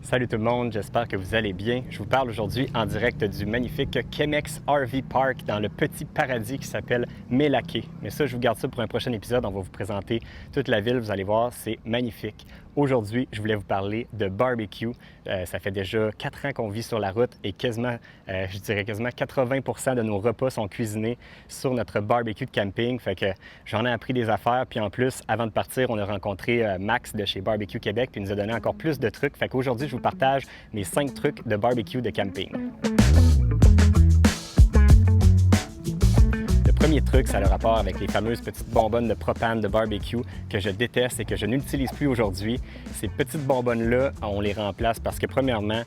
Salut tout le monde, j'espère que vous allez bien. Je vous parle aujourd'hui en direct du magnifique Chemex RV Park dans le petit paradis qui s'appelle Mélakée. Mais ça, je vous garde ça pour un prochain épisode. On va vous présenter toute la ville, vous allez voir, c'est magnifique. Aujourd'hui, je voulais vous parler de barbecue. Ça fait déjà 4 ans qu'on vit sur la route et quasiment 80% de nos repas sont cuisinés sur notre barbecue de camping. Fait que j'en ai appris des affaires. Puis en plus, avant de partir, on a rencontré Max de chez Barbecue Québec puis il nous a donné encore plus de trucs. Fait qu'aujourd'hui, je vous partage mes 5 trucs de barbecue de camping. Le premier truc, ça a le rapport avec les fameuses petites bonbonnes de propane de barbecue que je déteste et que je n'utilise plus aujourd'hui. Ces petites bonbonnes-là, on les remplace parce que premièrement,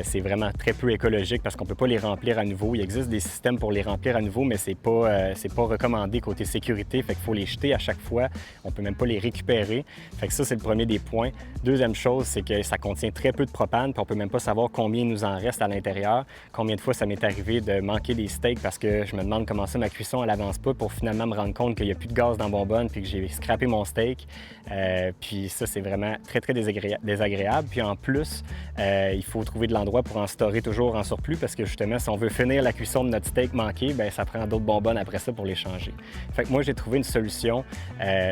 c'est vraiment très peu écologique parce qu'on ne peut pas les remplir à nouveau. Il existe des systèmes pour les remplir à nouveau, mais c'est pas recommandé côté sécurité. Fait qu'il faut les jeter à chaque fois. On ne peut même pas les récupérer. Fait que ça, c'est le premier des points. Deuxième chose, c'est que ça contient très peu de propane, puis on ne peut même pas savoir combien il nous en reste à l'intérieur. Combien de fois ça m'est arrivé de manquer des steaks parce que je me demande comment ça ma cuisson elle avance pas pour finalement me rendre compte qu'il n'y a plus de gaz dans la bonbonne puis que j'ai scrappé mon steak. Puis ça, c'est vraiment très, très désagréable. Puis en plus, il faut trouver de l'endroit pour en stocker toujours en surplus parce que justement, si on veut finir la cuisson de notre steak manqué, bien, ça prend d'autres bonbonnes après ça pour les changer. Fait que moi, j'ai trouvé une solution.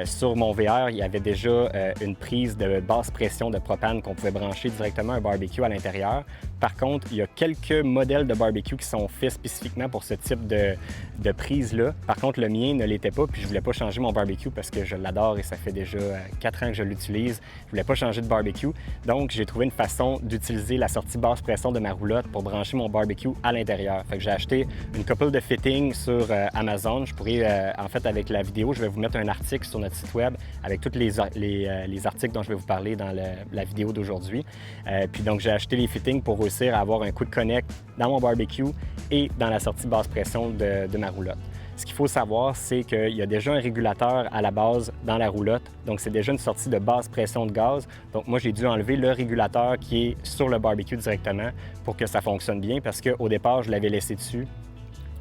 Sur mon VR, il y avait déjà une prise de basse pression de propane qu'on pouvait brancher directement à un barbecue à l'intérieur. Par contre, il y a quelques modèles de barbecue qui sont faits spécifiquement pour ce type de prise-là. Par contre, le mien ne l'était pas, puis je voulais pas changer mon barbecue parce que je l'adore et ça fait déjà 4 ans que je l'utilise. Je voulais pas changer de barbecue. Donc, j'ai trouvé une façon d'utiliser la sortie basse pression de ma roulotte pour brancher mon barbecue à l'intérieur. Fait que j'ai acheté une couple de fittings sur Amazon. Je pourrais, en fait, avec la vidéo, je vais vous mettre un article sur notre site web avec tous les articles dont je vais vous parler dans la vidéo d'aujourd'hui. Puis donc, j'ai acheté les fittings pour réussir à avoir un quick connect dans mon barbecue et dans la sortie basse pression de ma roulotte. Ce qu'il faut savoir, c'est qu'il y a déjà un régulateur à la base dans la roulotte. Donc, c'est déjà une sortie de basse pression de gaz. Donc, moi, j'ai dû enlever le régulateur qui est sur le barbecue directement pour que ça fonctionne bien parce qu'au départ, je l'avais laissé dessus.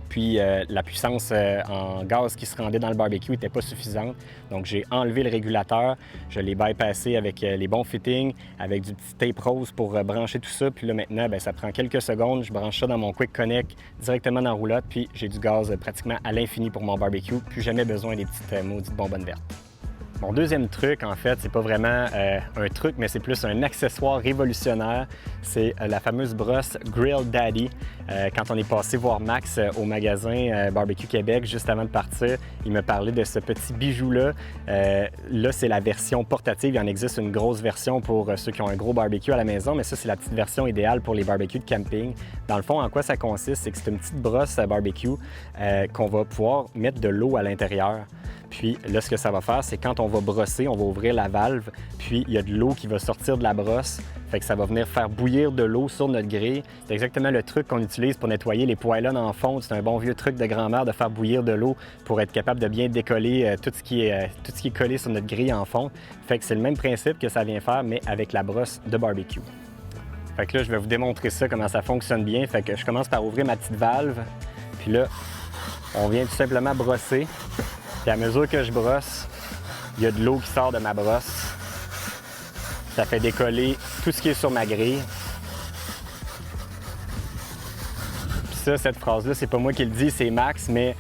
Puis la puissance en gaz qui se rendait dans le barbecue n'était pas suffisante. Donc, j'ai enlevé le régulateur, je l'ai bypassé avec les bons fittings, avec du petit tape rose pour brancher tout ça. Puis là, maintenant, bien, ça prend quelques secondes. Je branche ça dans mon Quick Connect directement dans la roulotte. Puis j'ai du gaz pratiquement à l'infini pour mon barbecue. Plus jamais besoin des petites maudites bonbonnes vertes. Mon deuxième truc, en fait, c'est pas vraiment un truc, mais c'est plus un accessoire révolutionnaire. C'est la fameuse brosse Grill Daddy. Quand on est passé voir Max au magasin Barbecue Québec, juste avant de partir, il me parlait de ce petit bijou-là. Là, c'est la version portative. Il en existe une grosse version pour ceux qui ont un gros barbecue à la maison, mais ça, c'est la petite version idéale pour les barbecues de camping. Dans le fond, en quoi ça consiste? C'est que c'est une petite brosse à barbecue qu'on va pouvoir mettre de l'eau à l'intérieur. Puis là, ce que ça va faire, c'est quand on va brosser, on va ouvrir la valve, puis il y a de l'eau qui va sortir de la brosse. Fait que ça va venir faire bouillir de l'eau sur notre grille. C'est exactement le truc qu'on utilise pour nettoyer les poêlons en fonte. C'est un bon vieux truc de grand-mère de faire bouillir de l'eau pour être capable de bien décoller tout ce qui est collé sur notre grille en fonte. Fait que c'est le même principe que ça vient faire, mais avec la brosse de barbecue. Fait que là, je vais vous démontrer ça, comment ça fonctionne bien. Fait que je commence par ouvrir ma petite valve. Puis là, on vient tout simplement brosser. Puis à mesure que je brosse, il y a de l'eau qui sort de ma brosse. Ça fait décoller tout ce qui est sur ma grille. Puis ça, cette phrase-là, c'est pas moi qui le dis, c'est Max, mais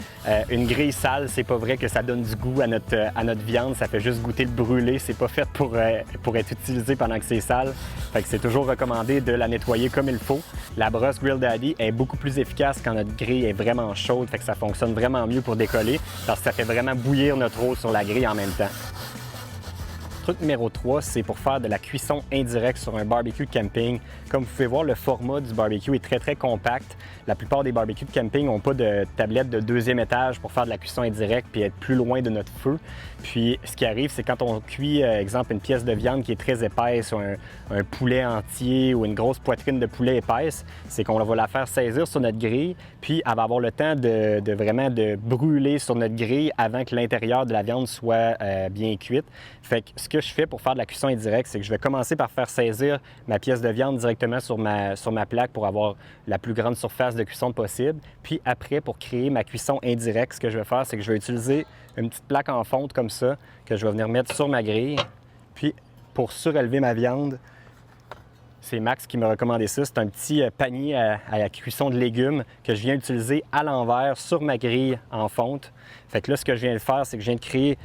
une grille sale, c'est pas vrai que ça donne du goût à notre viande. Ça fait juste goûter le brûlé. C'est pas fait pour être utilisé pendant que c'est sale. Fait que c'est toujours recommandé de la nettoyer comme il faut. La brosse Grill Daddy est beaucoup plus efficace quand notre grille est vraiment chaude. Fait que ça fonctionne vraiment mieux pour décoller parce que ça fait vraiment bouillir notre eau sur la grille en même temps. Truc numéro 3, c'est pour faire de la cuisson indirecte sur un barbecue de camping. Comme vous pouvez voir, le format du barbecue est très, très compact. La plupart des barbecues de camping n'ont pas de tablette de 2e étage pour faire de la cuisson indirecte puis être plus loin de notre feu. Puis, ce qui arrive, c'est quand on cuit, exemple, une pièce de viande qui est très épaisse ou un poulet entier ou une grosse poitrine de poulet épaisse, c'est qu'on va la faire saisir sur notre grille, puis elle va avoir le temps de vraiment brûler sur notre grille avant que l'intérieur de la viande soit bien cuite. Fait que ce que je fais pour faire de la cuisson indirecte, c'est que je vais commencer par faire saisir ma pièce de viande directement sur ma plaque pour avoir la plus grande surface de cuisson possible. Puis après, pour créer ma cuisson indirecte, ce que je vais faire, c'est que je vais utiliser une petite plaque en fonte comme ça, que je vais venir mettre sur ma grille. Puis pour surélever ma viande, C'est Max qui m'a recommandé ça. C'est un petit panier à la cuisson de légumes que je viens d'utiliser à l'envers sur ma grille en fonte. Fait que là, ce que je viens de faire, c'est que je viens de créer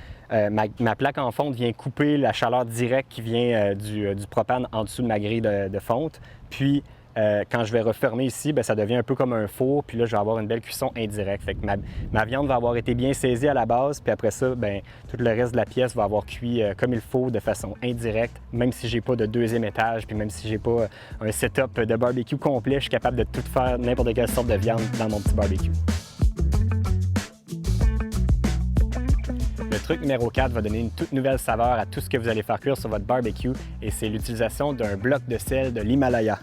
ma plaque en fonte vient couper la chaleur directe qui vient du propane en dessous de ma grille de fonte. Puis, quand je vais refermer ici, bien, ça devient un peu comme un four. Puis là, je vais avoir une belle cuisson indirecte. Fait que ma viande va avoir été bien saisie à la base. Puis après ça, bien, tout le reste de la pièce va avoir cuit comme il faut, de façon indirecte. Même si j'ai pas de deuxième étage, puis même si j'ai pas un setup de barbecue complet, je suis capable de tout faire, n'importe quelle sorte de viande dans mon petit barbecue. Le truc numéro 4 va donner une toute nouvelle saveur à tout ce que vous allez faire cuire sur votre barbecue et c'est l'utilisation d'un bloc de sel de l'Himalaya.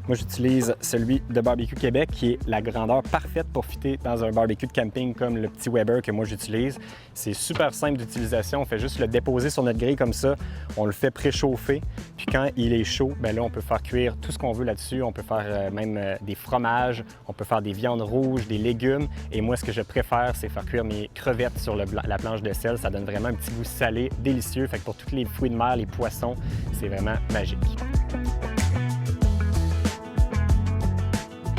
Moi, j'utilise celui de Barbecue Québec qui est la grandeur parfaite pour fitter dans un barbecue de camping comme le petit Weber que moi j'utilise. C'est super simple d'utilisation. On fait juste le déposer sur notre grille comme ça. On le fait préchauffer. Puis quand il est chaud, bien là, on peut faire cuire tout ce qu'on veut là-dessus. On peut faire même des fromages, on peut faire des viandes rouges, des légumes. Et moi, ce que je préfère, c'est faire cuire mes crevettes sur la planche de sel. Ça donne vraiment un petit goût salé, délicieux. Fait que pour tous les fruits de mer, les poissons, c'est vraiment magique.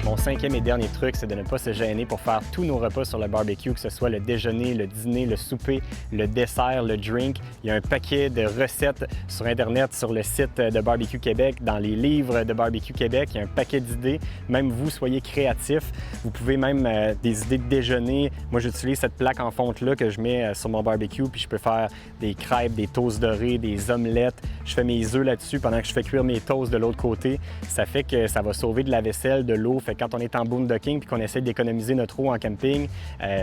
Mon cinquième et dernier truc, c'est de ne pas se gêner pour faire tous nos repas sur le barbecue, que ce soit le déjeuner, le dîner, le souper, le dessert, le drink. Il y a un paquet de recettes sur Internet, sur le site de Barbecue Québec, dans les livres de Barbecue Québec. Il y a un paquet d'idées. Même vous, soyez créatifs. Vous pouvez même des idées de déjeuner. Moi, j'utilise cette plaque en fonte-là que je mets sur mon barbecue, puis je peux faire des crêpes, des toasts dorés, des omelettes. Je fais mes œufs là-dessus pendant que je fais cuire mes toasts de l'autre côté. Ça fait que ça va sauver de la vaisselle, de l'eau. Quand on est en boondocking puis qu'on essaie d'économiser notre eau en camping,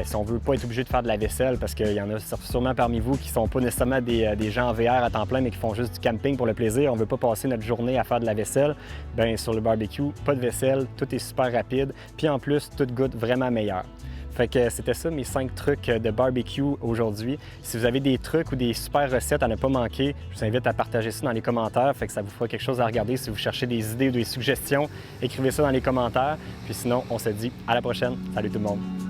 si on ne veut pas être obligé de faire de la vaisselle, parce qu'il y en a sûrement parmi vous qui ne sont pas nécessairement des gens en VR à temps plein, mais qui font juste du camping pour le plaisir, on ne veut pas passer notre journée à faire de la vaisselle, bien sur le barbecue, pas de vaisselle, tout est super rapide, puis en plus, tout goûte vraiment meilleur. Fait que c'était ça mes 5 trucs de barbecue aujourd'hui. Si vous avez des trucs ou des super recettes à ne pas manquer, je vous invite à partager ça dans les commentaires. Fait que ça vous fera quelque chose à regarder. Si vous cherchez des idées ou des suggestions, écrivez ça dans les commentaires. Puis sinon, on se dit à la prochaine. Salut tout le monde!